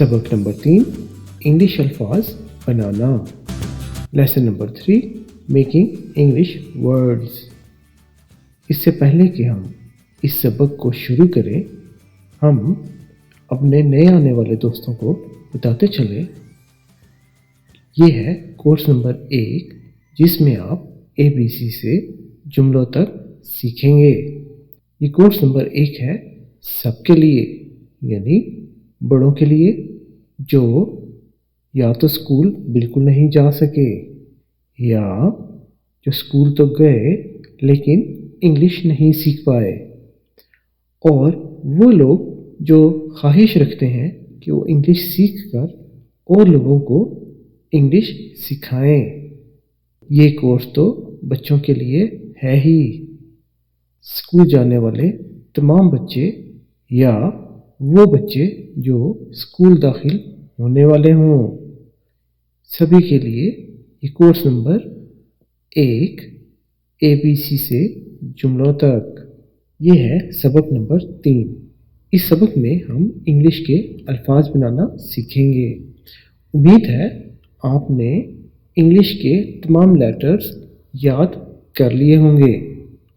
सबक number 3 English अल्फाज बनाना। Lesson number 3 making English words. इससे पहले कि हम इस सबक को शुरू करें, हम अपने नए आने वाले दोस्तों को बताते चले, ये है कोर्स नंबर 1 जिसमें आप ABC से जुमलों तक सीखेंगे। ये कोर्स नंबर 1 है सबके लिए, यानी बड़ों के लिए जो या तो स्कूल बिल्कुल नहीं जा सके या जो स्कूल तो गए लेकिन इंग्लिश नहीं सीख पाए, और वो लोग जो ख्वाहिश रखते हैं कि वो इंग्लिश सीख कर और लोगों को इंग्लिश सिखाएं। ये कोर्स तो बच्चों के लिए है ही। स्कूल जाने वाले तमाम बच्चे या वो बच्चे जो स्कूल दाखिल होने वाले हों, सभी के लिए ये कोर्स नंबर 1 ABC से जुमलों तक। ये है सबक नंबर 3। इस सबक में हम इंग्लिश के अल्फाज बनाना सीखेंगे। उम्मीद है आपने इंग्लिश के तमाम लेटर्स याद कर लिए होंगे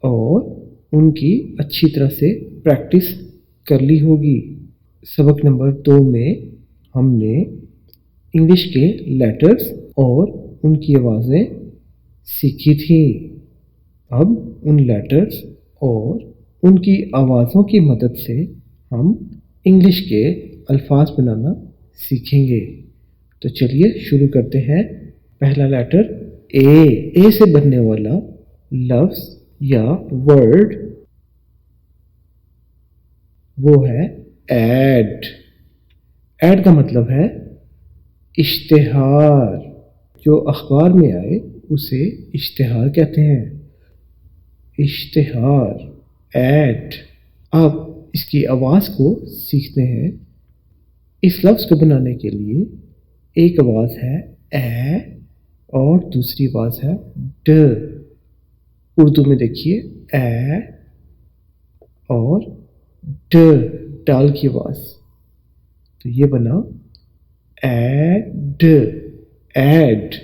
और उनकी अच्छी तरह से प्रैक्टिस कर ली होगी। सबक नंबर 2 में हमने इंग्लिश के लेटर्स और उनकी आवाज़ें सीखी थी। अब उन लेटर्स और उनकी आवाज़ों की मदद से हम इंग्लिश के अल्फाज बनाना सीखेंगे। तो चलिए शुरू करते हैं। पहला लेटर ए से बनने वाला लफ्ज़ या वर्ड वो है एड। एड का मतलब है इश्तिहार। जो अखबार में आए उसे इश्तिहार कहते हैं। इश्तिहार, एड। अब इसकी आवाज़ को सीखते हैं। इस लफ्ज़ को बनाने के लिए एक आवाज़ है ए और दूसरी आवाज़ है ड। उर्दू में देखिए ए और ड, डाल की आवाज़, तो ये बना एड, एड।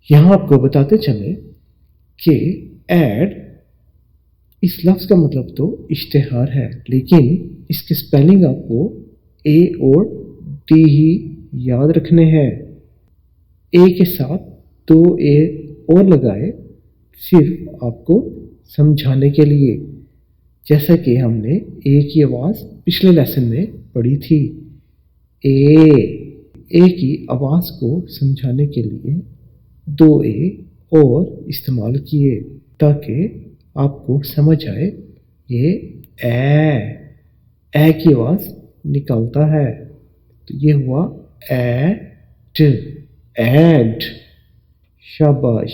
यहाँ आपको बताते चले कि एड इस लफ्ज़ का मतलब तो इश्तिहार है, लेकिन इसके स्पेलिंग आपको ए और डी ही याद रखने हैं। ए के साथ 2 ए और लगाए सिर्फ आपको समझाने के लिए, जैसा कि हमने ए की आवाज़ पिछले लेसन में पढ़ी थी। ए की आवाज़ को समझाने के लिए 2 ए और इस्तेमाल किए ताकि आपको समझ आए ये ए की आवाज़ निकालता है। तो ये हुआ एड, एड। शाबाश,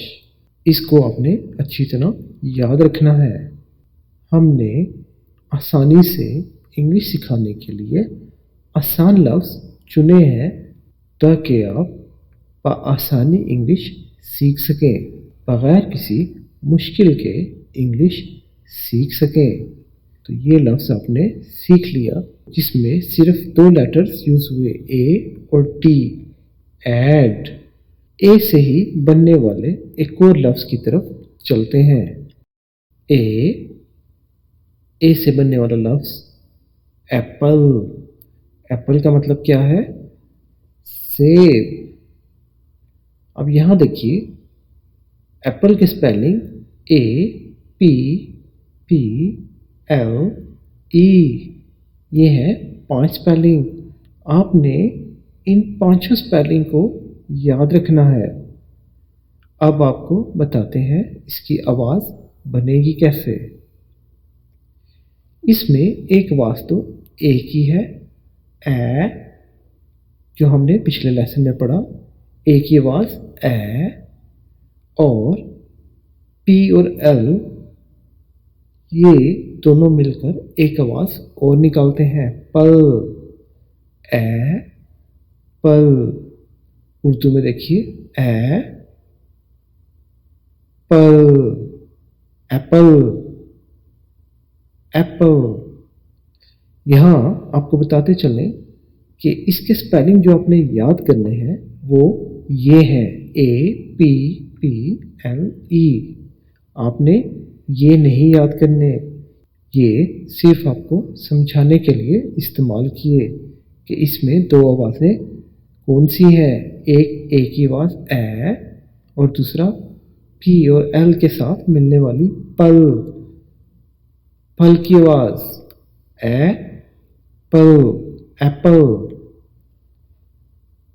इसको आपने अच्छी तरह याद रखना है। हमने आसानी से इंग्लिश सिखाने के लिए आसान लफ्ज़ चुने हैं ताकि आप आसानी इंग्लिश सीख सकें, बग़ैर किसी मुश्किल के इंग्लिश सीख सकें। तो ये लफ्ज़ आपने सीख लिया जिसमें सिर्फ 2 लेटर्स यूज़ हुए, ए और टी, एड। ए से ही बनने वाले एक और लफ्ज़ की तरफ चलते हैं। ए से बनने वाला लफ्ज़ एप्पल। एप्पल का मतलब क्या है? सेब। अब यहाँ देखिए एप्पल की स्पेलिंग APPLE, ये है 5 स्पेलिंग। आपने इन 5 स्पेलिंग को याद रखना है। अब आपको बताते हैं इसकी आवाज़ बनेगी कैसे। इसमें एक आवाज़ तो ए की है, ए, जो हमने पिछले लेसन में पढ़ा। ए की आवाज़ ए, और पी और एल ये दोनों मिलकर एक आवाज़ और निकालते हैं, पल, ए पल। उर्दू में देखिए ए पल, एप्पल, एप्पल। यहाँ आपको बताते चलें कि इसके स्पेलिंग जो आपने याद करने हैं वो ये हैं, APPLE। आपने ये नहीं याद करने, ये सिर्फ आपको समझाने के लिए इस्तेमाल किए कि इसमें दो आवाज़ें कौन सी हैं। एक ए की आवाज़ ए और दूसरा पी और एल के साथ मिलने वाली पल। पल की आवाज़ ए पल, एप्पल।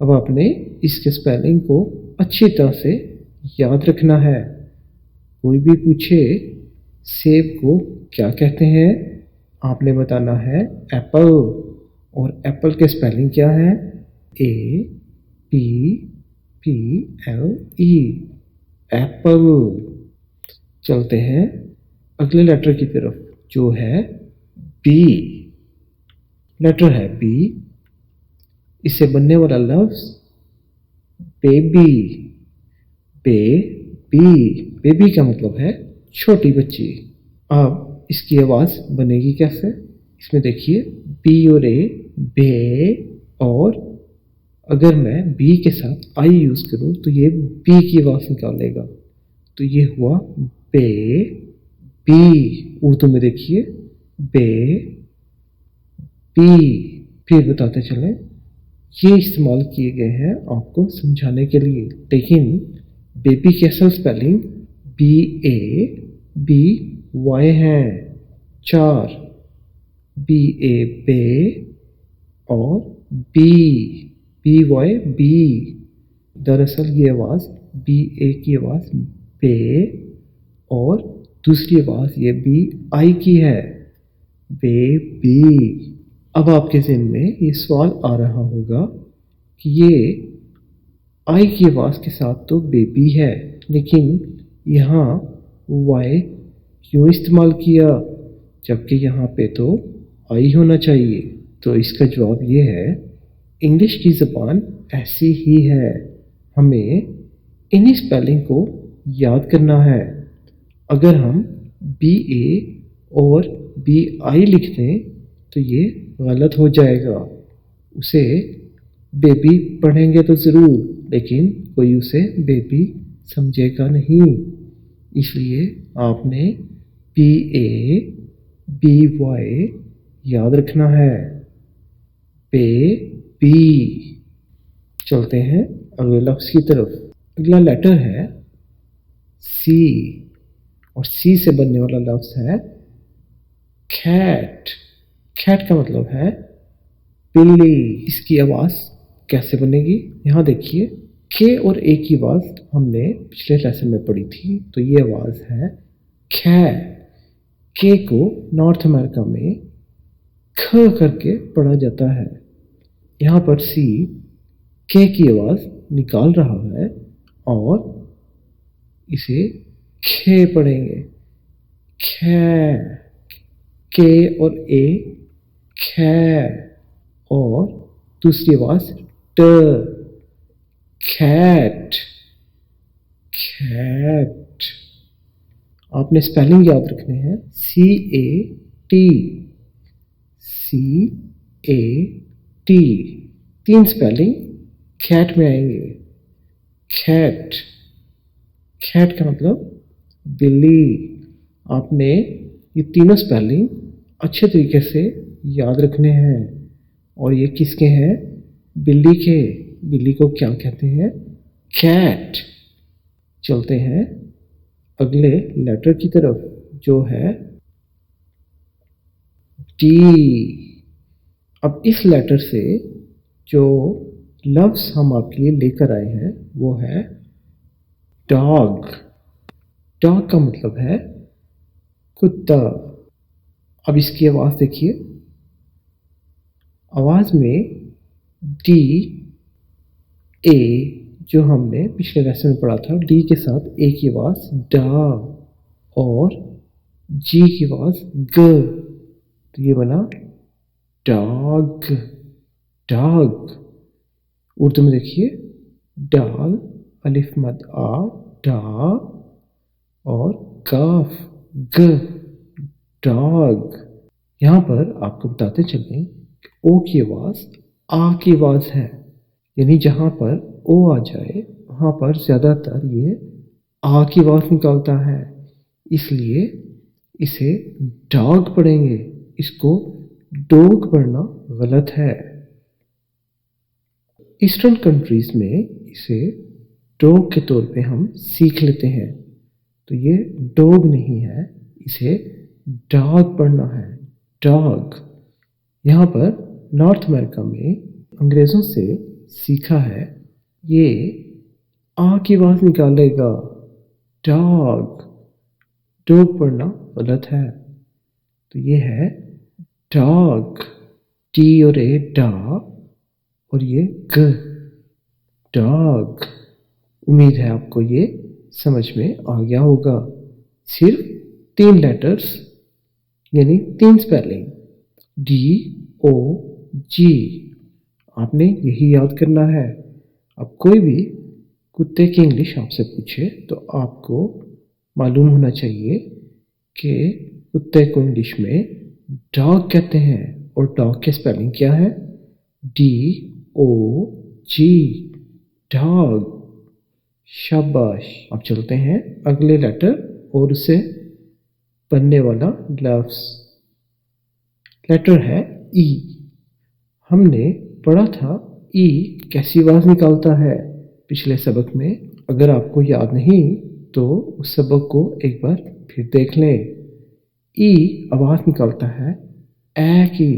अब आपने इसके स्पेलिंग को अच्छी तरह से याद रखना है। कोई भी पूछे सेब को क्या कहते हैं, आपने बताना है एप्पल। और एप्पल के स्पेलिंग क्या है, APPLE, एप्पल। चलते हैं अगले लेटर की तरफ जो है बी। लेटर है बी, इससे बनने वाला लफ्ज बेबी। बेबी का मतलब है छोटी बच्ची। अब इसकी आवाज़ बनेगी कैसे, इसमें देखिए बी और ए, बे। और अगर मैं बी के साथ आई यूज़ करूँ तो ये बी की आवाज़ निकालेगा, तो ये हुआ बे बी। उर्दू में देखिए बे बी। फिर बताते चलें, ये इस्तेमाल किए गए हैं आपको समझाने के लिए, लेकिन बेबी की असल स्पेलिंग BABY है। 4 BA बे और BY बी। दरअसल ये आवाज़ BA की आवाज़ बे और दूसरी आवाज़ ये BI की है, बेबी। अब आपके ज़हन में ये सवाल आ रहा होगा कि ये आई की आवाज़ के साथ तो बेबी है, लेकिन यहाँ वाई क्यों इस्तेमाल किया, जबकि यहाँ पे तो आई होना चाहिए। तो इसका जवाब ये है, इंग्लिश की ज़बान ऐसी ही है, हमें इन्हीं स्पेलिंग को याद करना है। अगर हम BA और BI लिख दें तो ये गलत हो जाएगा। उसे बेबी पढ़ेंगे तो ज़रूर, लेकिन कोई उसे बेबी समझेगा नहीं। इसलिए आपने BABY याद रखना है, बेबी। चलते हैं अगले लफ्ज़ की तरफ। अगला लेटर है C और C से बनने वाला लफ्ज़ है कैट। कैट का मतलब है बिल्ली। इसकी आवाज़ कैसे बनेगी, यहाँ देखिए के और ए की आवाज़ हमने पिछले लेसन में पढ़ी थी, तो ये आवाज़ है कै। के को नॉर्थ अमेरिका में ख करके पढ़ा जाता है। यहाँ पर सी के की आवाज़ निकाल रहा है और इसे खे पढ़ेंगे, खे। के और ए खे और दूसरी आवाज़ ट, कैट, कैट। आपने स्पेलिंग याद रखने हैं, CAT, CAT। 3 स्पेलिंग कैट में आएंगे। कैट, कैट का मतलब बिल्ली। आपने ये तीनों स्पेलिंग अच्छे तरीके से याद रखने हैं। और ये किसके हैं, बिल्ली के। बिल्ली को क्या कहते हैं, कैट। चलते हैं अगले लेटर की तरफ जो है डी। अब इस लेटर से जो लफ्ज़ हम आपके लिए लेकर आए हैं वो है डॉग। डॉग का मतलब है कुत्ता। अब इसकी आवाज़ देखिए, आवाज़ में डी ए जो हमने पिछले लेसन में पढ़ा था, डी के साथ ए की आवाज़ डा और जी की आवाज़ ग, तो ये बना डॉग, डॉग। उर्दू में देखिए डाल, अलिफ मद आ, डा और काफ ग, डॉग। यहाँ पर आपको बताते चलें कि ओ की आवाज़ आ की आवाज़ है, यानी जहाँ पर ओ आ जाए वहाँ पर ज़्यादातर ये आ की आवाज़ निकालता है, इसलिए इसे डॉग पढ़ेंगे, इसको डॉग पढ़ना गलत है। ईस्टर्न कंट्रीज़ में इसे डॉग के तौर पे हम सीख लेते हैं, तो ये डॉग नहीं है, इसे डॉग पढ़ना है, डॉग। यहाँ पर नॉर्थ अमेरिका में अंग्रेज़ों से सीखा है, ये आ की आवाज़ निकालेगा, डॉग। डॉग पढ़ना गलत है, तो ये है डॉग, टी और ए डा और ये ग, डॉग। उम्मीद है आपको ये समझ में आ गया होगा। सिर्फ 3 लेटर्स यानी 3 स्पेलिंग डी ओ जी, आपने यही याद करना है। अब कोई भी कुत्ते की इंग्लिश आपसे पूछे तो आपको मालूम होना चाहिए कि कुत्ते को इंग्लिश में डॉग कहते हैं और डॉग की स्पेलिंग क्या है, डी ओ जी, डॉग। शाबाश। अब चलते हैं अगले लेटर और उसे बनने वाला लफ्ज़। लेटर है ई। हमने पढ़ा था ई कैसी आवाज़ निकालता है पिछले सबक में। अगर आपको याद नहीं तो उस सबक को एक बार फिर देख लें। ई आवाज़ निकालता है ए की।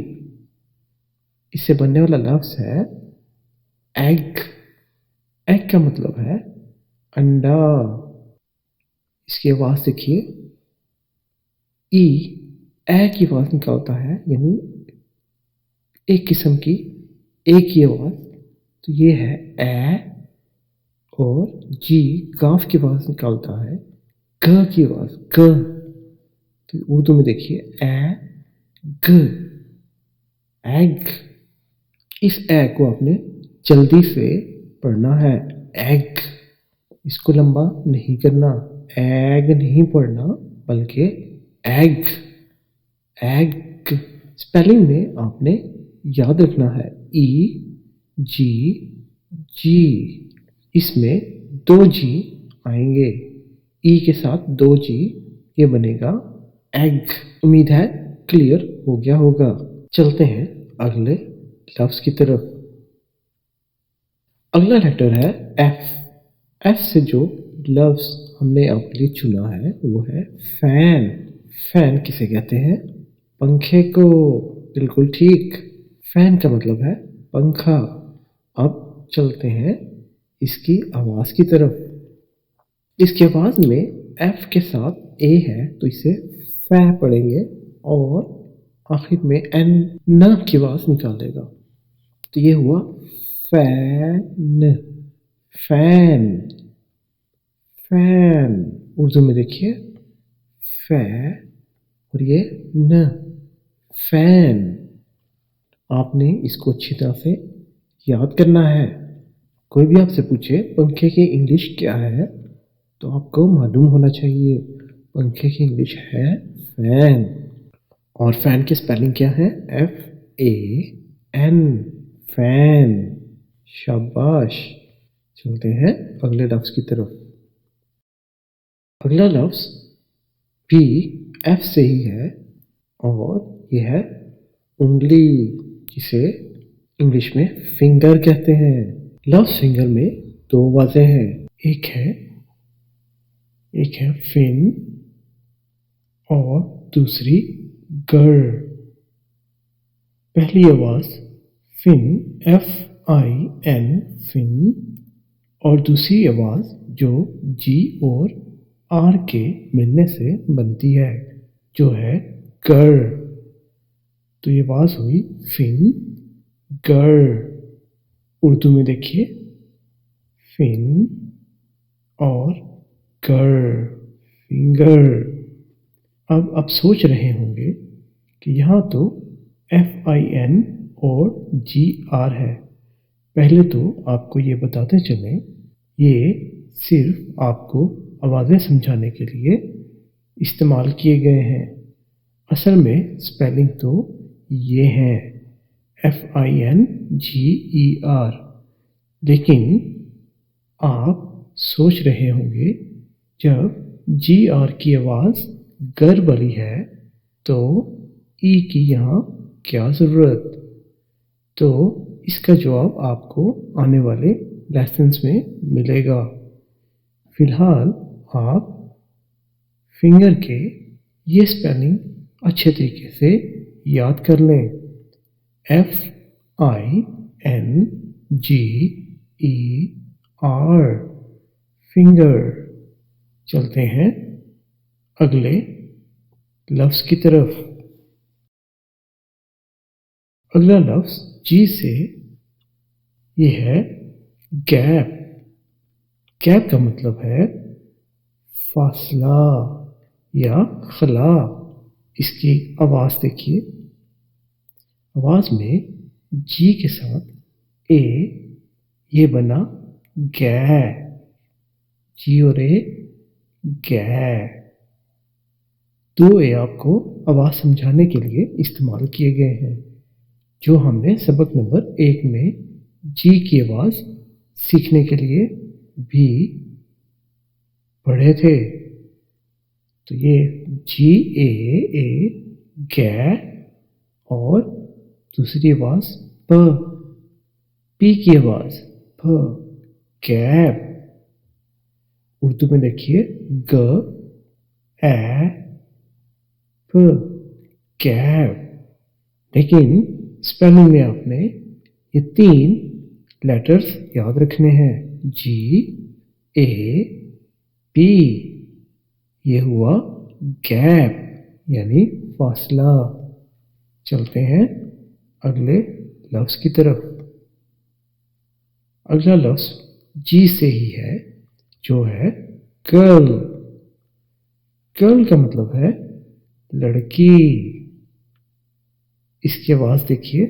इससे बनने वाला लफ्ज़ है एग। एग का मतलब है अंडा। इसकी आवाज़ देखिए, ई ए की आवाज़ निकालता है, यानी एक किस्म की एक ही आवाज़, तो ये है ए। और जी काफ की आवाज़ निकालता है, ग की आवाज़, ग। तो उर्दू में देखिए ए ग, एग। इस ए को आपने जल्दी से पढ़ना है, एग। इसको लंबा नहीं करना, एग नहीं पढ़ना बल्कि एग, एग। स्पेलिंग में आपने याद रखना है ई जी जी, इसमें 2 जी आएंगे, ई के साथ 2 जी, ये बनेगा एग। उम्मीद है क्लियर हो गया होगा। चलते हैं अगले लफ्ज़ की तरफ। अगला लेटर है एफ। एफ से जो लफ्ज़ हमने आपके लिए चुना है वो है फैन। फैन किसे कहते हैं? पंखे को। बिल्कुल ठीक, फैन का मतलब है पंखा। अब चलते हैं इसकी आवाज़ की तरफ। इसकी आवाज़ में एफ के साथ ए है तो इसे फै पढ़ेंगे और आखिर में एन न की आवाज़ निकालेगा, तो ये हुआ फैन, फैन, फैन। उर्दू में देखिए फै और ये न, फैन। आपने इसको अच्छी तरह से याद करना है। कोई भी आपसे पूछे पंखे की इंग्लिश क्या है तो आपको मालूम होना चाहिए पंखे की इंग्लिश है फैन। और फैन की स्पेलिंग क्या है? F A N, fan. शाबाश। चलते हैं अगले लफ्ज़ की तरफ। अगला लफ्ज़ भी एफ से ही है और यह है उंगली, जिसे इंग्लिश में फिंगर कहते हैं। लफ्ज़ फिंगर में 2 आवाज़ें हैं, एक है फिन और दूसरी गर। पहली आवाज़ fin, F I N, fin. और दूसरी आवाज़ जो जी और आर के मिलने से बनती है जो है गर, तो ये आवाज़ हुई फिन गर। उर्दू में देखिए फिन और गर, फिंगर। अब आप सोच रहे होंगे कि यहाँ तो एफ आई एन और जी आर है। पहले तो आपको ये बताते चलें, ये सिर्फ आपको आवाज़ें समझाने के लिए इस्तेमाल किए गए हैं। असल में स्पेलिंग तो ये हैं FINGER। लेकिन आप सोच रहे होंगे जब GR की आवाज़ गर वाली है तो ई की यहाँ क्या ज़रूरत। तो इसका जवाब आपको आने वाले लेसन्स में मिलेगा। फिलहाल आप फिंगर के ये स्पेलिंग अच्छे तरीके से याद कर लें। FINGER, finger. चलते हैं अगले लफ्ज़ की तरफ। अगला लफ्ज़ जी से ये है गैप। गैप का मतलब है फासला या खला। इसकी आवाज़ देखिए। आवाज़ में जी के साथ ए ये बना गै। जी और ए गै। दो ए आपको आवाज़ समझाने के लिए इस्तेमाल किए गए हैं जो हमने सबक नंबर 1 में जी की आवाज़ सीखने के लिए भी पढ़े थे। तो ये जी ए गै और दूसरी आवाज़ पी की आवाज़ प गैप। उर्दू में देखिए ग ए प गैप। लेकिन स्पेलिंग में आपने ये 3 लेटर्स याद रखने हैं। जी ए पी ये हुआ गैप यानी फासला। चलते हैं अगले लफ्ज़ की तरफ। अगला लफ्ज़ जी से ही है जो है गर्ल। गर्ल का मतलब है लड़की। इसकी आवाज़ देखिए।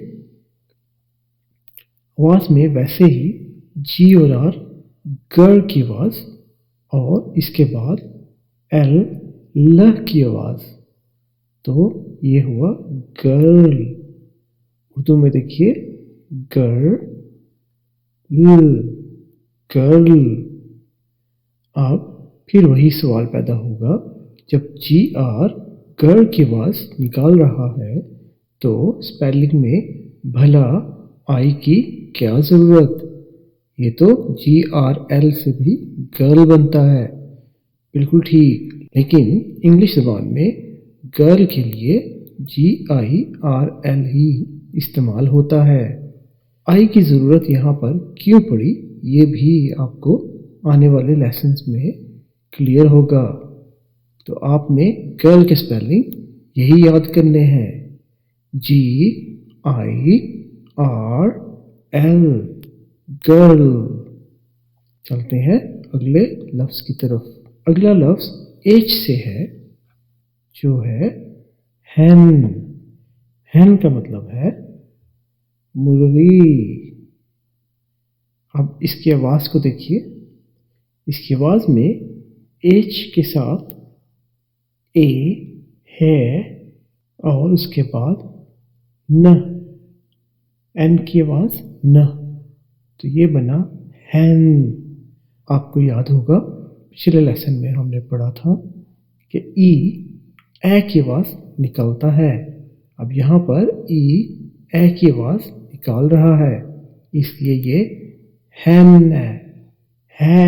आवाज़ में वैसे ही जी और आर गर्ल की आवाज़ और इसके बाद एल ल की आवाज़। तो ये हुआ गर्ल। उर्दू में देखिए गर्ल। अब फिर वही सवाल पैदा होगा जब जी आर गर्ल की आवाज़ निकाल रहा है तो स्पेलिंग में भला आई की क्या ज़रूरत। ये तो GRL से भी गर्ल बनता है। बिल्कुल ठीक। लेकिन इंग्लिश ज़बान में गर्ल के लिए GIRL ही इस्तेमाल होता है। आई की ज़रूरत यहाँ पर क्यों पड़ी ये भी आपको आने वाले लेसन्स में क्लियर होगा। तो आपने गर्ल के स्पेलिंग यही याद करने हैं GIRL गर्ल। चलते हैं अगले लफ्ज़ की तरफ। अगला लफ्ज़ H से है जो है हैन। हैन का मतलब है मुर्गी। अब इसकी आवाज़ को देखिए। इसकी आवाज़ में H के साथ ए है और उसके बाद न एन की आवाज़ न। तो ये बना हैन। आपको याद होगा पिछले लेसन में हमने पढ़ा था कि ई ए की आवाज़ निकालता है। अब यहाँ पर ई ए की आवाज़ निकाल रहा है इसलिए ये हैन है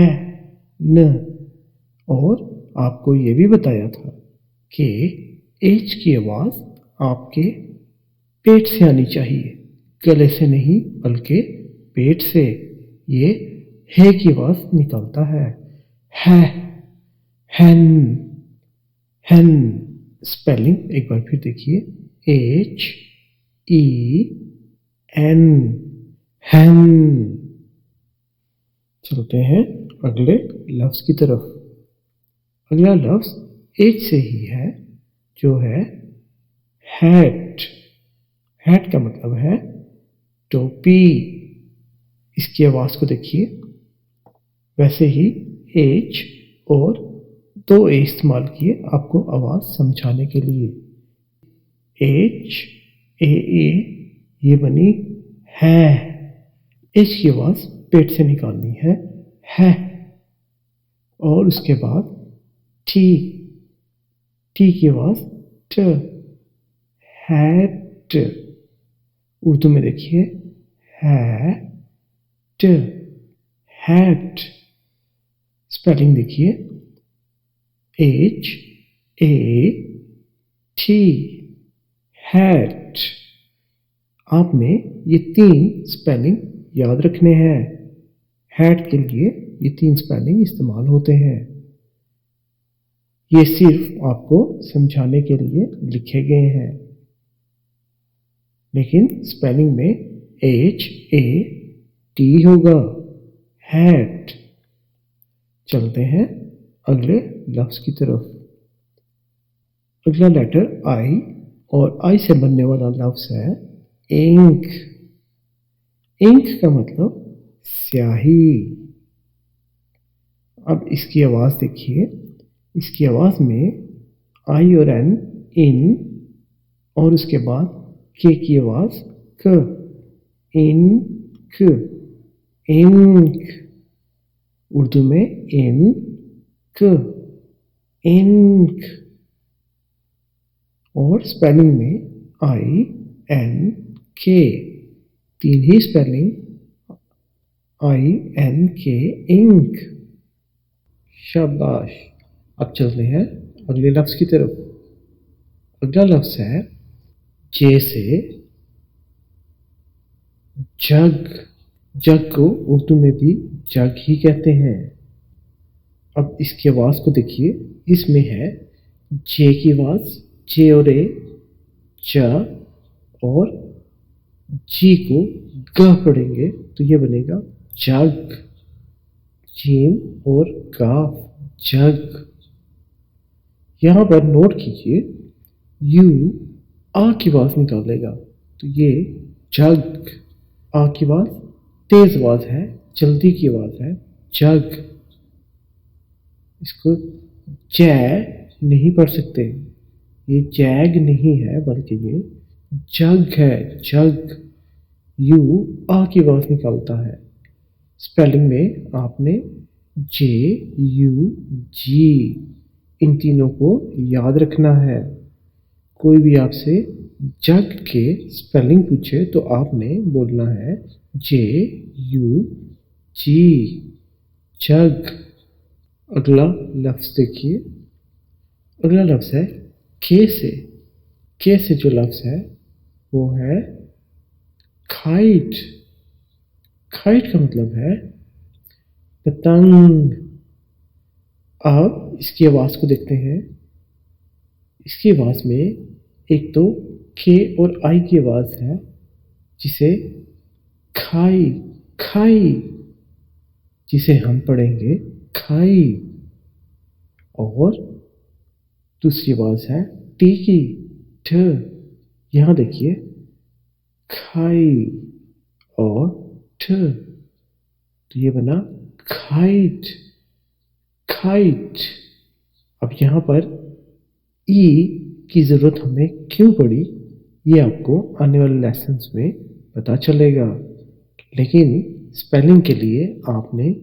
न। और आपको ये भी बताया था कि एच की आवाज़ आपके पेट से आनी चाहिए, गले से नहीं बल्कि पेट से। ये है की आवाज़ निकालता है हैन। हैन स्पेलिंग एक बार फिर देखिए HEN हैन। चलते हैं अगले लफ्ज़ की तरफ। अगला लफ्ज़ H से ही है जो है हैट। हैट का मतलब है टोपी। इसकी आवाज़ को देखिए। वैसे ही H और 2 ए इस्तेमाल किए आपको आवाज़ समझाने के लिए। HAA ये बनी है। एच की आवाज पेट से निकालनी है। और उसके बाद टी की आवाज ट, हैट। उर्दू में देखिए हैट, हैट। स्पेलिंग देखिए HAT, हैट। आपने ये 3 स्पेलिंग याद रखने हैं। हैट के लिए ये 3 स्पेलिंग इस्तेमाल होते हैं। ये सिर्फ आपको समझाने के लिए लिखे गए हैं, लेकिन स्पेलिंग में HAT होगा, हैट। चलते हैं अगले लफ्ज की तरफ। अगला लेटर आई और आई से बनने वाला लफ्ज है इंक। इंक का मतलब स्याही। अब इसकी आवाज देखिए। इसकी आवाज में आई और एन इन, और उसके बाद के की आवाज क, इंक, इंक। उर्दू में इंक, इंक। और स्पेलिंग में INK, 3 ही स्पेलिंग INK, इंक। शाबाश। अब चलते हैं अगले लफ्ज की तरफ। अगला लफ्ज है जे से जग। जग को उर्दू में भी जग ही कहते हैं। अब इसकी आवाज को देखिए। इसमें है जे की आवाज, जे और ए, ज, और जी को ग पढ़ेंगे तो ये बनेगा जग। जीम और काफ, जग। यहां पर नोट कीजिए, यू आ की आवाज निकालेगा तो ये जग। आ की आवाज तेज आवाज है, जल्दी की आवाज है, जग। इसको जै नहीं पढ़ सकते, ये जैग नहीं है बल्कि ये जग है, जग। यू आ की आवाज निकालता है। स्पेलिंग में आपने JUG इन तीनों को याद रखना है। कोई भी आपसे जग के स्पेलिंग पूछे तो आपने बोलना है JUG, जग। अगला लफ्ज देखिए। अगला लफ्ज है के से। के से जो लफ्ज है वो है खाइट। खाइट का मतलब है पतंग। अब इसकी आवाज को देखते हैं। इसकी आवाज में एक तो के और आई की आवाज है, जिसे खाई, खाई, जिसे हम पढ़ेंगे खाई। और दूसरी आवाज है टी की, ठ। यहां देखिए खाई और ठ, तो ये बना खाइट, खाइट। अब यहां पर ई की जरूरत हमें क्यों पड़ी, ये आपको आने वाले लेसन्स में पता चलेगा। लेकिन स्पेलिंग के लिए आपने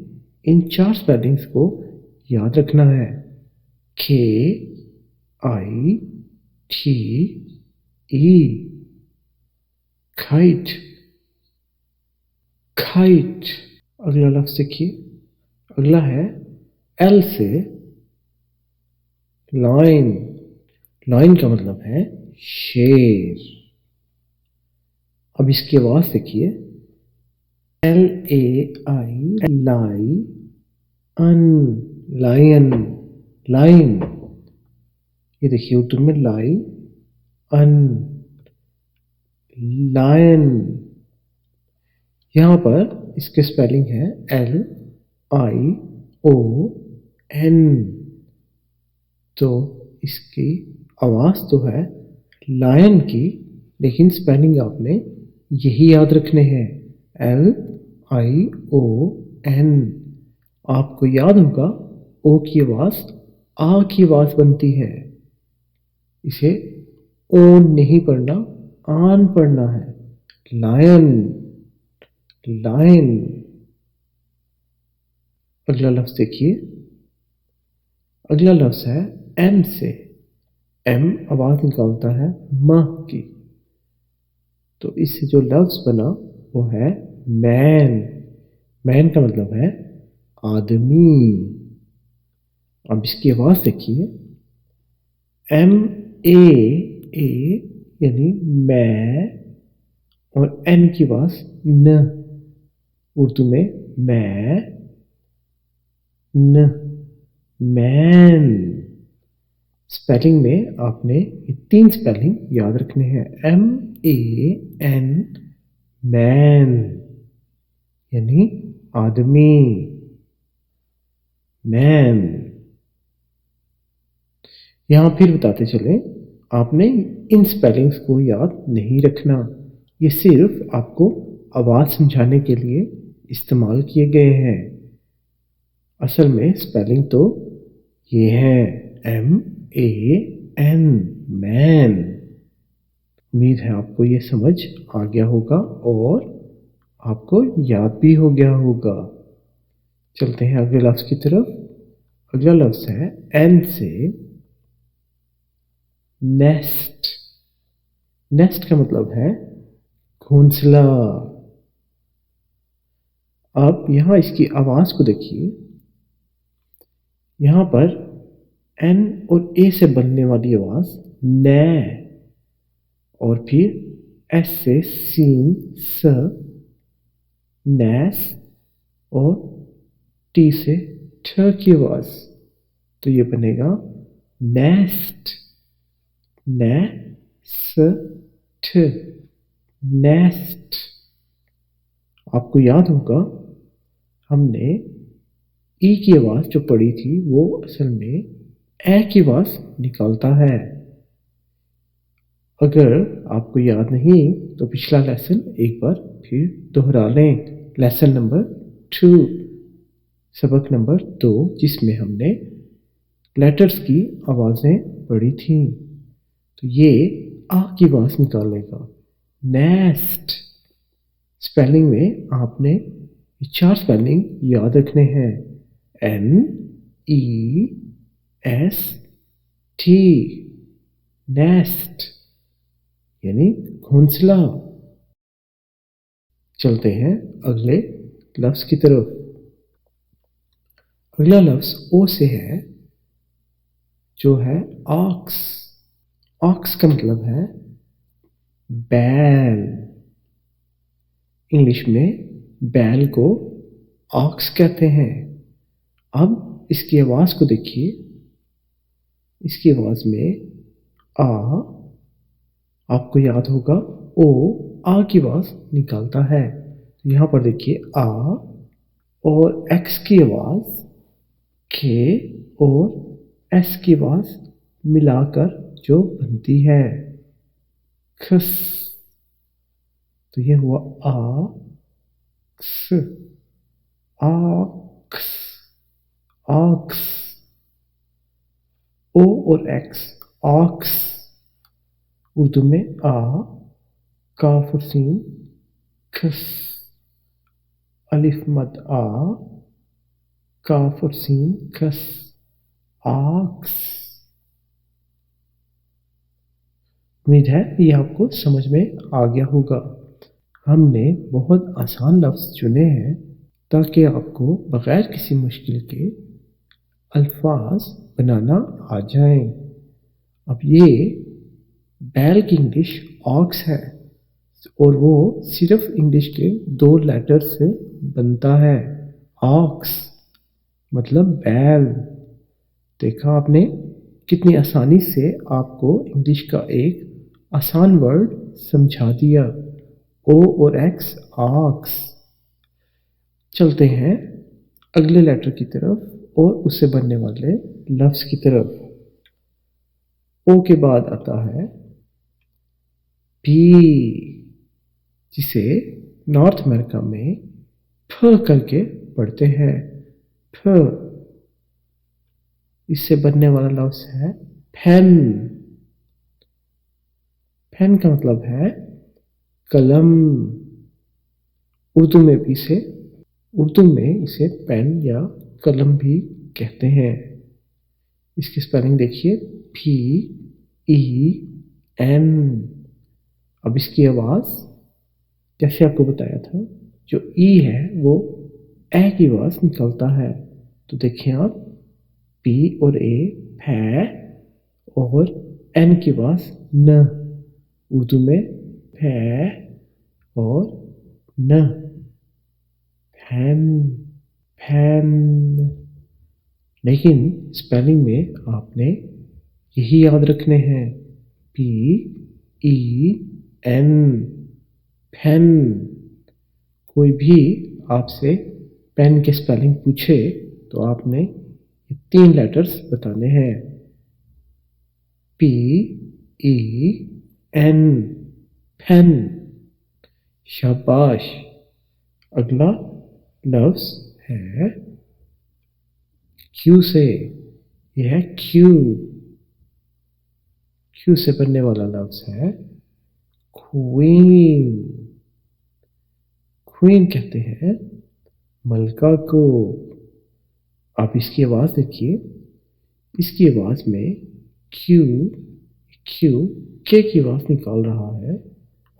इन 4 स्पेलिंग्स को याद रखना है। KITE, खाइट, खाइट। अगला लफ्ज देखिए। अगला है एल से लाइन। लाइन का मतलब है शेर। अब इसकी आवाज देखिए, LAI, लाई, अन, लायन, लाइन। ये देखिए उर्दू में लाई, अन, लायन। यहां पर इसके स्पेलिंग है LION। तो इसकी आवाज तो है लायन की, लेकिन स्पेलिंग आपने यही याद रखने हैं, LION। आपको याद होगा ओ की आवाज आ की आवाज बनती है। इसे ओ नहीं पढ़ना, आन पढ़ना है। Lion, lion. अगला लफ्ज देखिए, अगला लफ्ज है एम से। एम आवाज निकालता है म की, तो इससे जो लफ्ज बना वो है मैन। मैन का मतलब है आदमी। अब इसकी आवाज देखिए, एम ए, ए यानी मैं, और एन की आवाज न, उर्दू में मैं, न, मैन। स्पेलिंग में आपने ये 3 स्पेलिंग याद रखने हैं। एम ए एन, मैन यानी आदमी, मैन। यहां फिर बताते चले, आपने इन स्पेलिंग्स को याद नहीं रखना, ये सिर्फ आपको आवाज समझाने के लिए इस्तेमाल किए गए हैं। असल में स्पेलिंग तो ये है एम ए एन, मैन। उम्मीद है आपको ये समझ आ गया होगा और आपको याद भी हो गया होगा। चलते हैं अगले लफ्ज की तरफ। अगला लफ्ज है एन से, नेस्ट। नेस्ट का मतलब है घोंसला। अब यहां इसकी आवाज को देखिए, यहां पर एन और ए से बनने वाली आवाज न, और फिर एस से सीन स, नैस, और टी से ठ की आवाज, तो ये बनेगा नेस्ट, न स ठ, नेस्ट। आपको याद होगा हमने ई की आवाज जो पढ़ी थी वो असल में ए की आवाज निकालता है। अगर आपको याद नहीं तो पिछला लेसन एक बार फिर दोहरा लें। लेसन नंबर 2, सबक नंबर 2, जिसमें हमने लेटर्स की आवाजें पढ़ी थी। तो ये आ की आवाज निकालेगा, नेस्ट। स्पेलिंग में आपने 4 स्पेलिंग याद रखने हैं, N E S T, nest यानी घोंसला। चलते हैं अगले लफ्ज की तरफ। अगला लफ्ज ओ से है, जो है ऑक्स। ऑक्स का मतलब है बैल। इंग्लिश में बैल को ऑक्स कहते हैं। अब इसकी आवाज को देखिए, इसकी आवाज में आ, आपको याद होगा ओ आ की आवाज निकालता है। यहां पर देखिए आ और एक्स की आवाज के और एस की आवाज मिलाकर जो बनती है खस, तो ये हुआ आ क्स, आक्स, आक्स। ओ और एक्स, ऑक्स। उर्दू में आ, काफ और सीन खस, अलिफ मद आ, काफ और सीन खस, आक्स। उम्मीद है ये आपको समझ में आ गया होगा। हमने बहुत आसान लफ्ज चुने हैं ताकि आपको बगैर किसी मुश्किल के अल्फाज बनाना आ जाए। अब ये बैल की इंग्लिश ऑक्स है और वो सिर्फ इंग्लिश के 2 लेटर से बनता है। ऑक्स मतलब बैल। देखा आपने कितनी आसानी से आपको इंग्लिश का एक आसान वर्ड समझा दिया, ओ और एक्स, ऑक्स। चलते हैं अगले लेटर की तरफ और उससे बनने वाले लफ्ज की तरफ। ओ के बाद आता है पी, जिसे नॉर्थ अमेरिका में फ करके पढ़ते हैं, फ। इससे बनने वाला लफ्ज है पेन। पेन का मतलब है कलम। उर्दू में इसे पेन या कलम भी कहते हैं। इसकी स्पेलिंग देखिए, PEN। अब इसकी आवाज़ जैसे आपको बताया था, जो ई है वो ए की आवाज़ निकलता है। तो देखिए आप, पी और ए है, और एन की आवाज़ न। उर्दू में है और न, फैन, फैन। लेकिन स्पेलिंग में आपने यही याद रखने हैं, PEN, पेन। कोई भी आपसे पेन के स्पेलिंग पूछे तो आपने ये 3 लेटर्स बताने हैं, PEN, पेन। शाबाश। अगला लफ्ज है क्यू से। यह है क्यू। क्यू से बनने वाला लफ्ज है क्वीन। क्वीन कहते हैं मलका को। आप इसकी आवाज़ देखिए, इसकी आवाज़ में क्यू क्यू के की आवाज़ निकाल रहा है,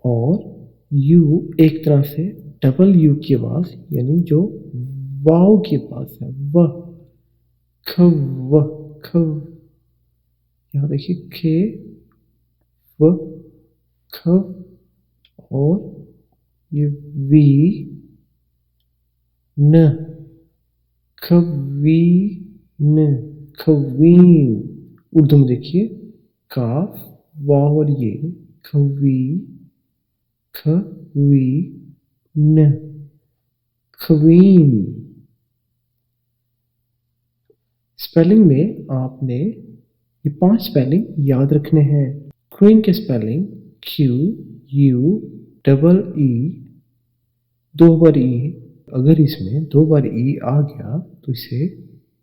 और यू एक तरह से डबल यू की आवाज़, यानी जो वाव की आवाज़ है, वह खव, खव। यहाँ देखिए, खे व खव, और ये वी न, खवीन, खवीन। उर्दू में देखिए, काफ वाव और ये खवी, खवी न, खवीन। स्पेलिंग में आपने ये 5 स्पेलिंग याद रखने हैं। क्वीन के स्पेलिंग QUEE, 2 बार ई। अगर इसमें 2 बार ई आ गया तो इसे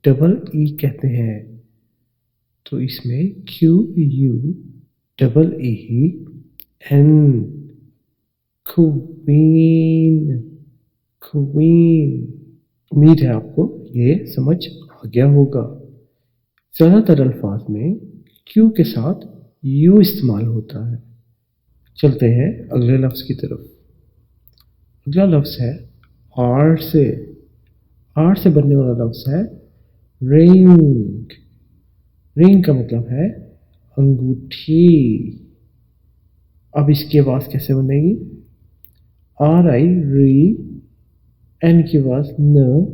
डबल ई कहते हैं। तो इसमें QUEEN, क्वीन, क्वीन। उम्मीद है आपको ये समझ आ गया होगा। ज़्यादातर अल्फाज में क्यू के साथ यू इस्तेमाल होता है। चलते हैं अगले लफ्ज़ की तरफ। अगला लफ्ज़ है आर से। आर से बनने वाला लफ्ज़ है रिंग। रिंग का मतलब है अंगूठी। अब इसकी आवाज़ कैसे बनेगी? RI, री, एन की आवाज़ न,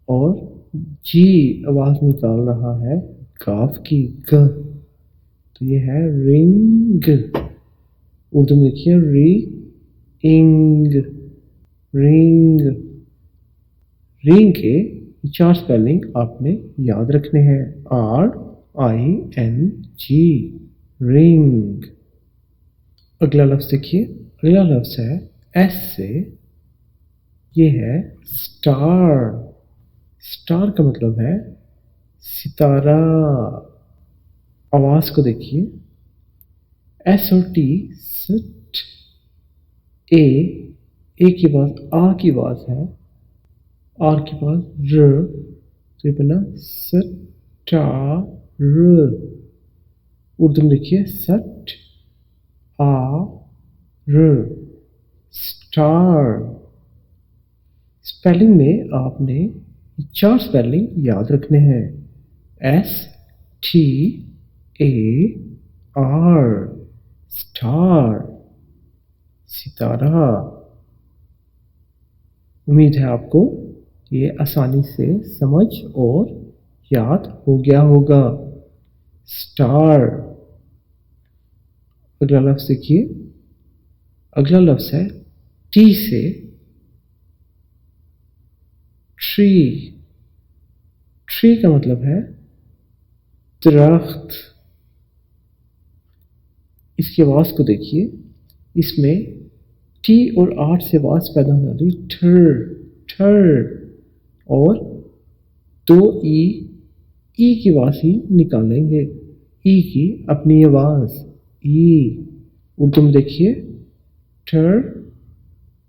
और जी आवाज़ निकाल रहा है काफ की ग। तो ये है रिंग। उर्दू में देखिए, री इंग, रिंग। रिंग के 4 स्पेलिंग आपने याद रखने हैं, RING, रिंग। अगला लफ्ज़ देखिए, अगला लफ्ज़ है एस से। ये है स्टार। स्टार का मतलब है सितारा। आवाज़ को देखिए, एस और टी, सट। ए की आवाज़ आ की आवाज़ है, आर की आवाज़ र, तो ये बना सटार। उर्दू में देखिए, सट आ र, स्टार। स्पेलिंग में आपने 4 स्पेलिंग याद रखने हैं, STAR, स्टार, सितारा। उम्मीद है आपको ये आसानी से समझ और याद हो गया होगा। स्टार। अगला लफ्ज़ देखिए, अगला लफ्ज़ है टी से ट्री। ट्री का मतलब है दरख्त। इसकी आवाज़ को देखिए, इसमें टी और आर से आवाज़ पैदा होने वाली ठर, ठर, और 2 ई की आवाज़ ही निकालेंगे, ई की अपनी आवाज़, ई। उर्दू में देखिए, टर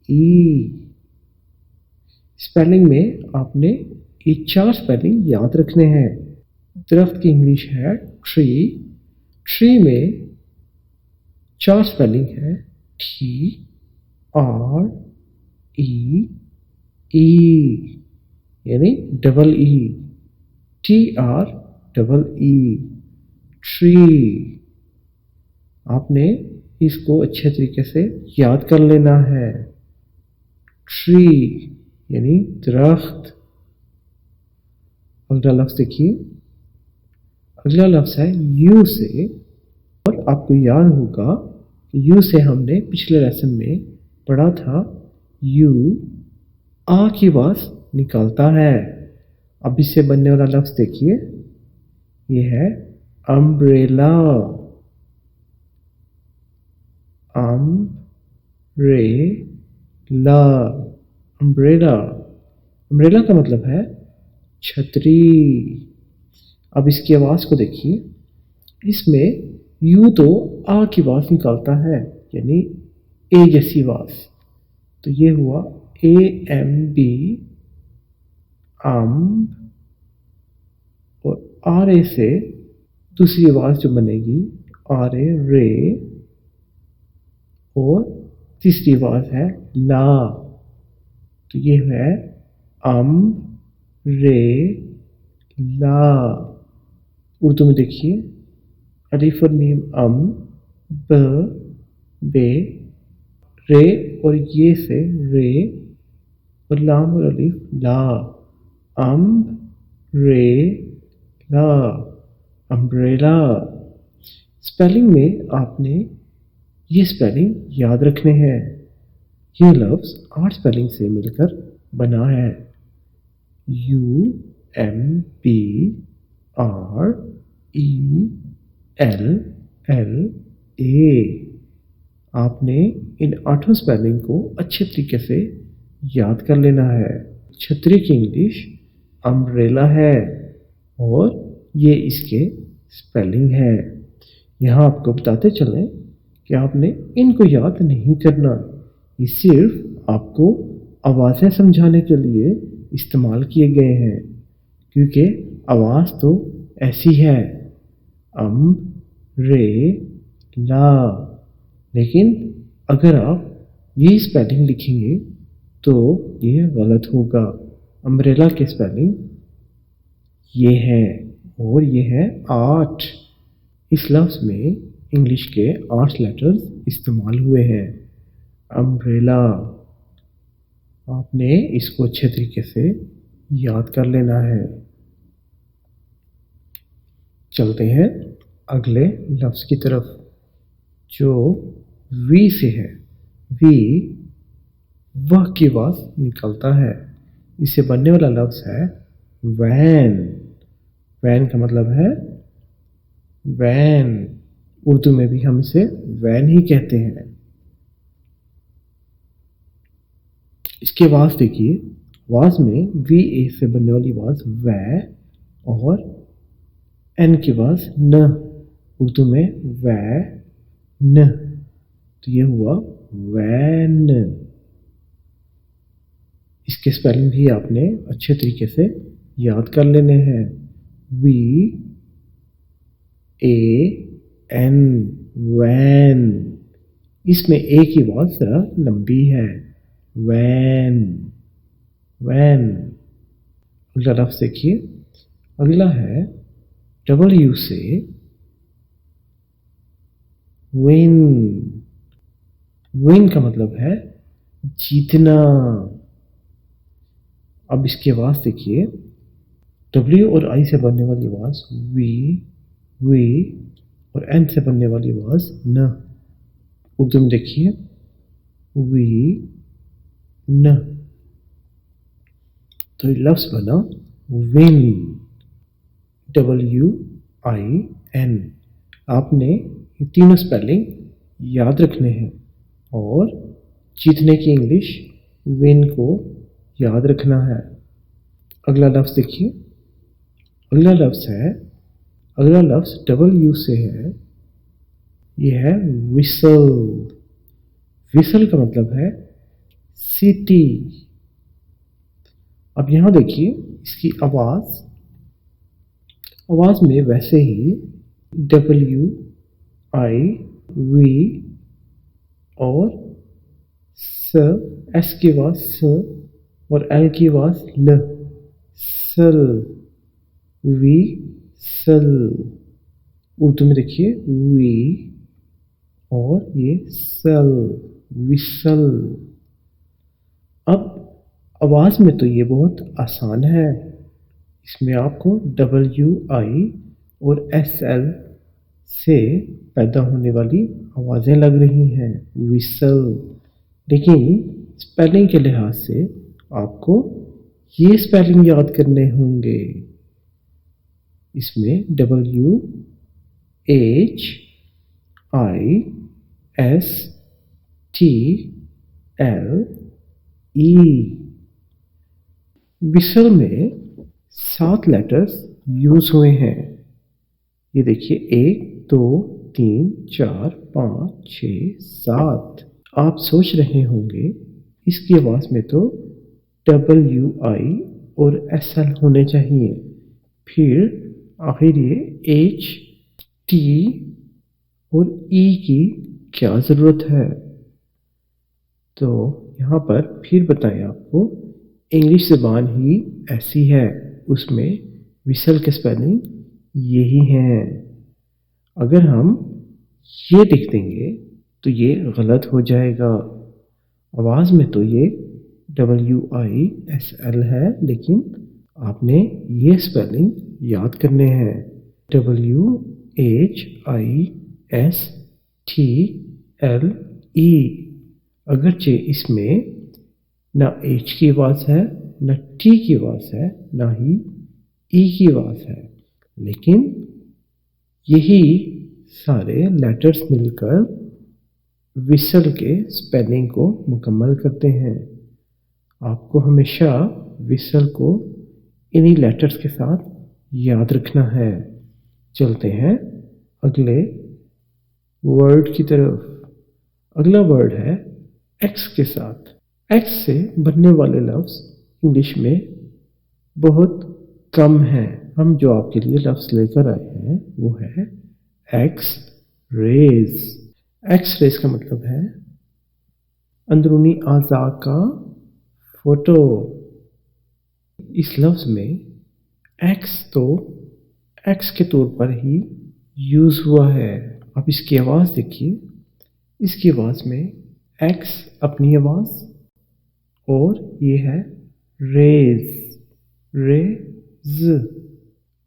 ई। स्पेलिंग में आपने ये 4 स्पेलिंग याद रखने हैं। दरख्त की इंग्लिश है ट्री। ट्री में 4 स्पेलिंग है टी आर ई ई, यानी double E, T R double E, tree. आपने इसको अच्छे तरीके से याद कर लेना है। ट्री यानी दरख्त। अगला लफ्ज देखिए। अगला लफ्ज है यू से। और आपको याद होगा कि यू से हमने पिछले लेसन में पढ़ा था, यू आ की आवाज निकालता है। अब इससे बनने वाला लफ्ज देखिए, यह है अम्ब्रेला। Umbrella, umbrella. अम्ब्रेला का मतलब है छतरी। अब इसकी आवाज को देखिए, इसमें यू तो आ की आवाज निकालता है, यानी ए जैसी आवाज। तो ये हुआ ए एम बी, अम्ब। और आर ए से दूसरी आवाज जो बनेगी आर ए रे। और तीसरी आवाज है ला। तो ये है अम्ब रे ला। उर्दू में देखिए, अलिफ और मीम अम, ब बे, रे और ये से रे, और लाम और अलिफ ला। अम्ब रे ला, अम्ब्रेला। स्पेलिंग में आपने ये स्पेलिंग याद रखने हैं। ये लफ्ज 8 स्पेलिंग से मिलकर बना है। U M P R E L L A. आपने इन 8 स्पेलिंग को अच्छे तरीके से याद कर लेना है। छतरी की इंग्लिश अम्ब्रेला है और ये इसके स्पेलिंग है। यहाँ आपको बताते चलें कि आपने इनको याद नहीं करना, ये सिर्फ आपको आवाज़ें समझाने के लिए इस्तेमाल किए गए हैं, क्योंकि आवाज़ तो ऐसी है अम्ब रे ला। लेकिन अगर आप ये स्पेलिंग लिखेंगे तो ये गलत होगा। अम्ब्रेला के स्पेलिंग ये है और ये है 8। इस लफ्ज़ में इंग्लिश के 8 लेटर्स इस्तेमाल हुए हैं। अम्ब्रेला। आपने इसको अच्छे तरीके से याद कर लेना है। चलते हैं अगले लफ्ज़ की तरफ जो वी से है। वी वह की आवाज़ निकलता है। इससे बनने वाला लफ्ज़ है वैन। वैन का मतलब है वैन। उर्दू में भी हम इसे वैन ही कहते हैं। इसकी आवाज़ देखिए, आवाज़ में वी ए से बनने वाली आवाज़ वै और एन की आवाज़ न। उर्दू में वै न। तो ये हुआ वैन। इसके स्पेलिंग भी आपने अच्छे तरीके से याद कर लेने हैं। V A N, van. इसमें ए की आवाज़ ज़रा लंबी है, वैन वैन। अगला लफ्ज़ देखिए। अगला है डबल यू से विन। विन का मतलब है जीतना। अब इसकी आवाज़ देखिए, डब्ल्यू और आई से बनने वाली आवाज़ वी और एन से बनने वाली आवाज़ न। उर्दू में देखिए वी न। तो ये लफ्ज़ बना विन, WIN। आपने ये तीनों स्पेलिंग याद रखने हैं और जीतने की इंग्लिश विन को याद रखना है। अगला लफ्ज़ देखिए। अगला लफ्ज़ डबल यू से है। यह है विसल। विसल का मतलब है सिटी। अब यहां देखिए इसकी आवाज में वैसे ही WIV और स, S की आवाज स और L की आवाज ल, सल, विसल। उर्दू में देखिए वी और ये सल, विसल। अब आवाज में तो ये बहुत आसान है, इसमें आपको WI और SL से पैदा होने वाली आवाजें लग रही हैं, विसल। लेकिन स्पेलिंग के लिहाज से आपको ये स्पेलिंग याद करने होंगे। इसमें WHISTLE। विसल में 7 लेटर्स यूज हुए हैं। ये देखिए 1 2 3 4 5 6 7। आप सोच रहे होंगे इसकी आवाज में तो WI और SL होने चाहिए, फिर आखिर ये HT और E की क्या जरूरत है। तो यहाँ पर फिर बताएं आपको, इंग्लिश ज़बान ही ऐसी है, उसमें विसल के स्पेलिंग यही हैं। अगर हम ये लिख देंगे तो ये गलत हो जाएगा। आवाज़ में तो ये WISL है, लेकिन आपने ये स्पेलिंग याद करने हैं, WHISTLE। अगरचे इसमें ना H की आवाज़ है, ना T की आवाज़ है, ना ही E की आवाज़ है, लेकिन यही सारे लेटर्स मिलकर विसल के स्पेलिंग को मुकम्मल करते हैं। आपको हमेशा विसल को इन्हीं लेटर्स के साथ याद रखना है। चलते हैं अगले वर्ड की तरफ। अगला वर्ड है एक्स के साथ। एक्स से बनने वाले लफ्ज़ इंग्लिश में बहुत कम हैं। हम जो आपके लिए लफ्ज़ लेकर आए हैं वो है एक्स रेज। एक्स रेज का मतलब है अंदरूनी आज़ा का फोटो। इस लफ्ज़ में एक्स तो एक्स के तौर पर ही यूज़ हुआ है। अब इसकी आवाज़ देखिए, इसकी आवाज़ में एक्स अपनी आवाज़ और ये है रेज, रेज।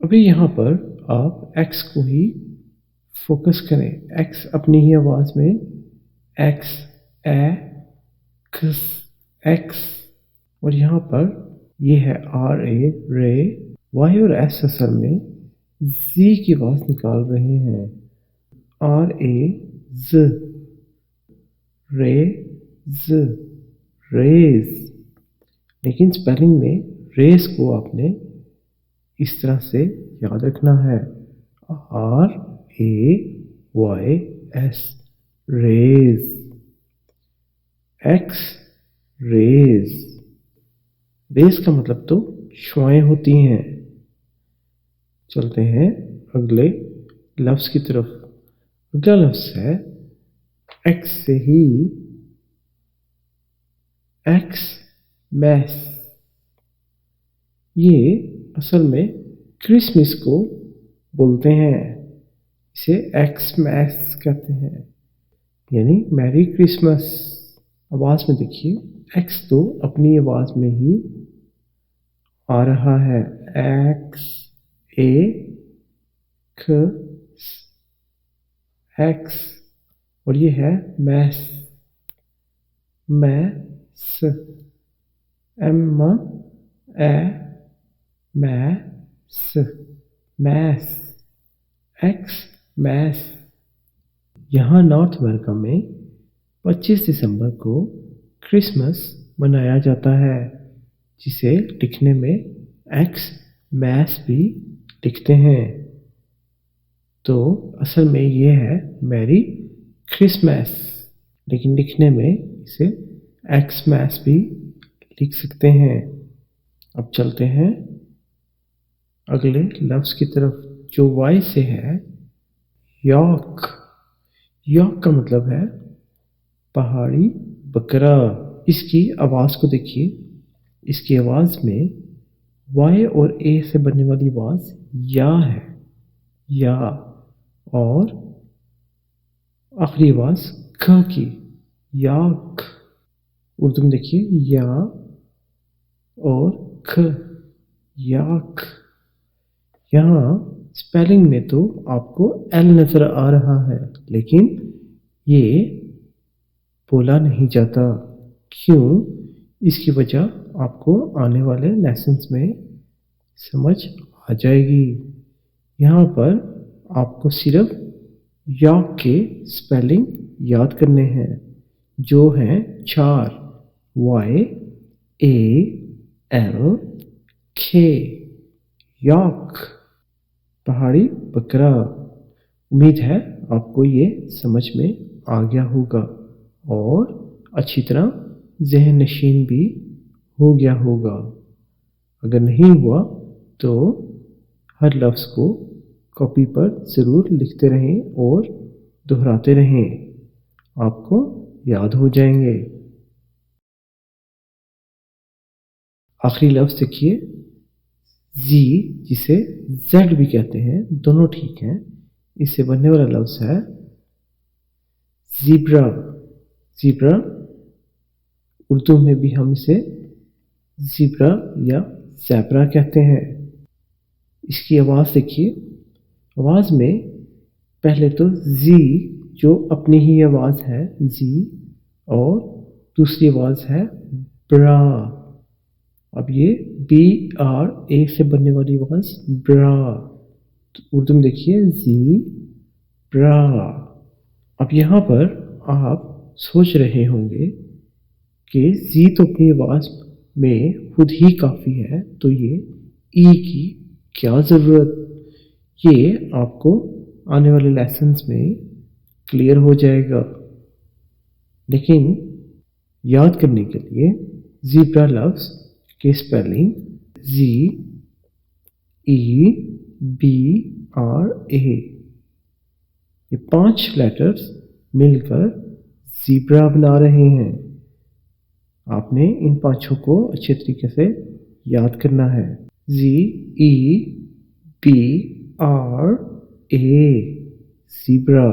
अभी यहाँ पर आप एक्स को ही फोकस करें। एक्स अपनी ही आवाज़ में एक्स, एक्स, एक्स, और यहाँ पर ये है RA, रे। वाई और एस असल में जी की आवाज़ निकाल रहे हैं, RAZ, रेज, रेज। लेकिन स्पेलिंग में रेस को आपने इस तरह से याद रखना है, RAYS, rays. X rays. Rays का मतलब तो शुआएं होती हैं। चलते हैं अगले लफ्ज़ की तरफ। अगला लफ्ज़ है एक्स से ही एक्स मैस। ये असल में क्रिसमस को बोलते हैं, इसे एक्स मैस कहते हैं, यानी मैरी क्रिसमस। आवाज़ में देखिए एक्स तो अपनी आवाज़ में ही आ रहा है, एक्स, ए, ख, एक्स, और ये है मैस, मैस, एम, ए, मैस, मैस, एक्स मैस। यहाँ नॉर्थ अमेरिका में 25 दिसंबर को क्रिसमस मनाया जाता है, जिसे लिखने में एक्स मैस भी लिखते हैं। तो असल में ये है मैरी क्रिसमस। लेकिन लिखने में इसे एक्समैस भी लिख सकते हैं। अब चलते हैं अगले लफ्ज़ की तरफ जो वाई से है, यॉर्क। यॉर्क का मतलब है पहाड़ी बकरा। इसकी आवाज़ को देखिए, इसकी आवाज़ में वाई और ए से बनने वाली आवाज़ या है, या, और आखिरी आवाज़ ख की, याक। उर्दू में देखिए या और ख, याक। यहाँ स्पेलिंग में तो आपको एल नज़र आ रहा है, लेकिन ये बोला नहीं जाता। क्यों? इसकी वजह आपको आने वाले लेसन्स में समझ आ जाएगी। यहाँ पर आपको सिर्फ यॉर्क के स्पेलिंग याद करने हैं, जो हैं 4, वाई ए एल के, यॉर्क, पहाड़ी बकरा। उम्मीद है आपको ये समझ में आ गया होगा और अच्छी तरह ज़हन नशीन भी हो गया होगा। अगर नहीं हुआ तो हर लफ्ज़ को कॉपी पर ज़रूर लिखते रहें और दोहराते रहें, आपको याद हो जाएंगे। आखिरी लफ्ज़ देखिए, जी, जिसे जेड भी कहते हैं, दोनों ठीक हैं। इससे बनने वाला लफ्ज़ है ज़ीब्रा। ज़ीब्रा उर्दू में भी हम इसे ज़ीब्रा या ज़ेब्रा कहते हैं। इसकी आवाज़ देखिए, आवाज़ में पहले तो जी जो अपनी ही आवाज़ है जी, और दूसरी आवाज़ है ब्रा। अब ये बी आर ए से बनने वाली आवाज़ ब्रा, तो उर्दू में देखिए जी ब्रा। अब यहाँ पर आप सोच रहे होंगे कि जी तो अपनी आवाज़ में खुद ही काफ़ी है, तो ये ई की क्या ज़रूरत। ये आपको आने वाले लेसन्स में क्लियर हो जाएगा। लेकिन याद करने के लिए ज़ीब्रा लफ्ज़ की spelling Z E B R A, ये 5 लेटर्स मिलकर ज़ीब्रा बना रहे हैं। आपने इन 5 को अच्छे तरीके से याद करना है। Z E B R A, zebra.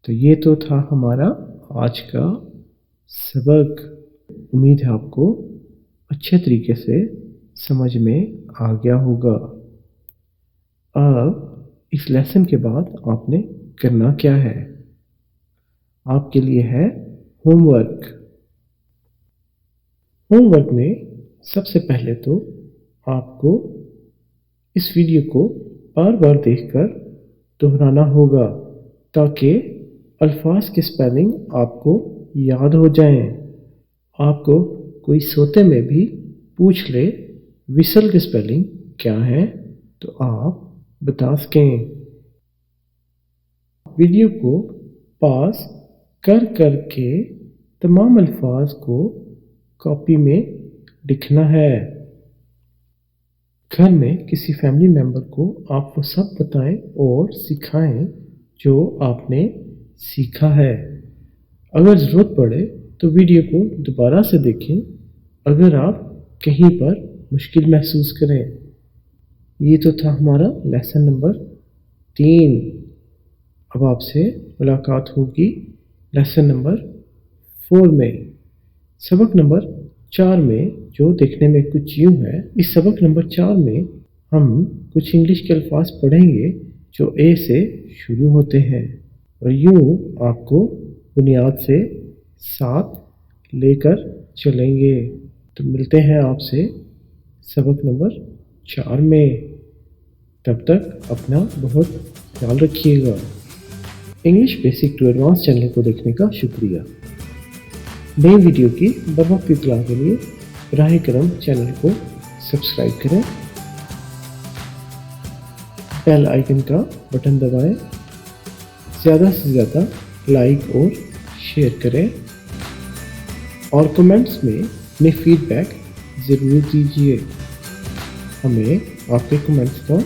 तो ये तो था हमारा आज का सबक। उम्मीद है आपको अच्छे तरीके से समझ में आ गया होगा। अब इस लेसन के बाद आपने करना क्या है? आपके लिए है होमवर्क। होमवर्क में सबसे पहले तो आपको इस वीडियो को बार बार देखकर दोहराना होगा, ताकि अल्फाज की स्पेलिंग आपको याद हो जाएं। आपको कोई सोते में भी पूछ ले विसल की स्पेलिंग क्या है, तो आप बता सकें। वीडियो को पॉज कर कर के तमाम अल्फाज को कॉपी में लिखना है। घर में किसी फैमिली मेम्बर को आप वो सब बताएं और सिखाएं जो आपने सीखा है। अगर ज़रूरत पड़े तो वीडियो को दोबारा से देखें अगर आप कहीं पर मुश्किल महसूस करें। ये तो था हमारा लेसन नंबर 3। अब आपसे मुलाकात होगी लेसन नंबर 4 में। सबक नंबर 4 में जो देखने में कुछ यूँ है, इस सबक नंबर 4 में हम कुछ इंग्लिश के अल्फाज पढ़ेंगे जो ए से शुरू होते हैं, और यूँ आपको बुनियाद से साथ लेकर चलेंगे। तो मिलते हैं आपसे सबक नंबर 4 में। तब तक अपना बहुत ख्याल रखिएगा। English basic to advance channel को देखने का शुक्रिया। नई वीडियो की बरवक्त इत्तला के लिए बराह करम चैनल को सब्सक्राइब करें, बेल आइकन का बटन दबाएं, ज़्यादा से ज़्यादा लाइक और शेयर करें और कमेंट्स में अपने फीडबैक ज़रूर दीजिए। हमें आपके कमेंट्स का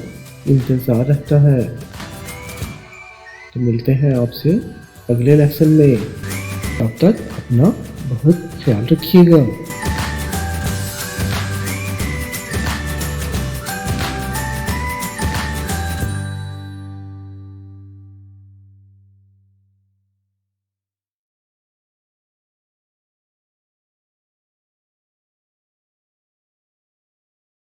इंतज़ार रहता है। तो मिलते हैं आपसे अगले लेसन में। तब तक अपना बहुत ख्याल रखिएगा।